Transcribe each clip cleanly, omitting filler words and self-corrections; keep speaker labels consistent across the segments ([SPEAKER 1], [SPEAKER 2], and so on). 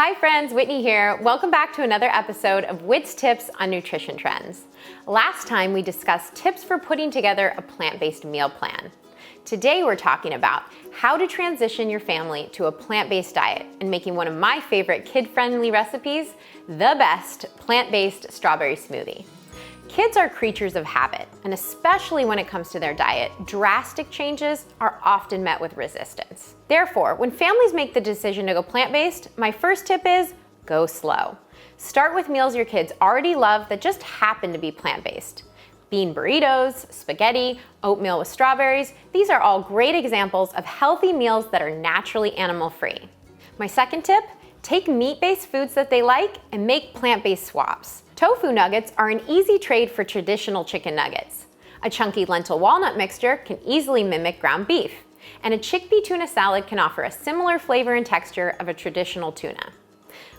[SPEAKER 1] Hi friends, Whitney here. Welcome back to another episode of Whit's Tips on Nutrition Trends. Last time we discussed tips for putting together a plant-based meal plan. Today we're talking about how to transition your family to a plant-based diet and making one of my favorite kid-friendly recipes, the best plant-based strawberry smoothie. Kids are creatures of habit, and especially when it comes to their diet, drastic changes are often met with resistance. Therefore, when families make the decision to go plant-based, my first tip is go slow. Start with meals your kids already love that just happen to be plant-based. Bean burritos, spaghetti, oatmeal with strawberries, these are all great examples of healthy meals that are naturally animal-free. My second tip, take meat-based foods that they like and make plant-based swaps. Tofu nuggets are an easy trade for traditional chicken nuggets. A chunky lentil walnut mixture can easily mimic ground beef, and a chickpea tuna salad can offer a similar flavor and texture of a traditional tuna.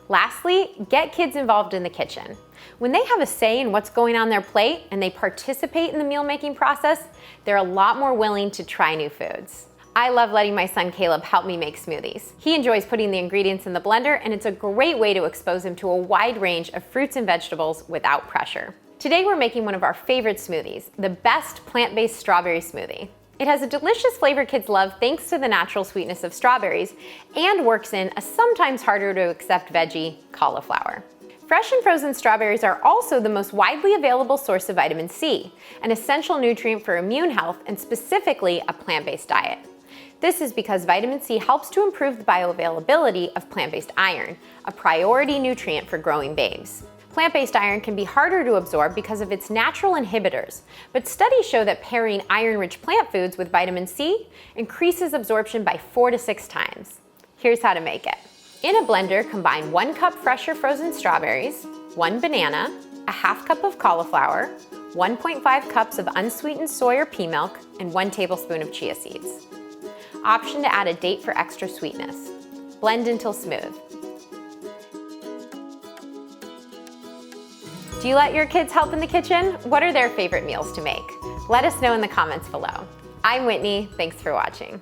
[SPEAKER 1] Lastly, get kids involved in the kitchen. When they have a say in what's going on their plate and they participate in the meal making process, they're a lot more willing to try new foods. I love letting my son Caleb help me make smoothies. He enjoys putting the ingredients in the blender, and it's a great way to expose him to a wide range of fruits and vegetables without pressure. Today we're making one of our favorite smoothies, the best plant-based strawberry smoothie. It has a delicious flavor kids love thanks to the natural sweetness of strawberries and works in a sometimes harder to accept veggie, cauliflower. Fresh and frozen strawberries are also the most widely available source of vitamin C, an essential nutrient for immune health and specifically a plant-based diet. This is because vitamin C helps to improve the bioavailability of plant-based iron, a priority nutrient for growing babes. Plant-based iron can be harder to absorb because of its natural inhibitors, but studies show that pairing iron-rich plant foods with vitamin C increases absorption by 4 to 6 times. Here's how to make it. In a blender, combine 1 cup fresh or frozen strawberries, 1 banana, a half cup of cauliflower, 1.5 cups of unsweetened soy or pea milk, and 1 tablespoon of chia seeds. Option to add a date for extra sweetness. Blend until smooth. Do you let your kids help in the kitchen? What are their favorite meals to make? Let us know in the comments below. I'm Whitney, thanks for watching.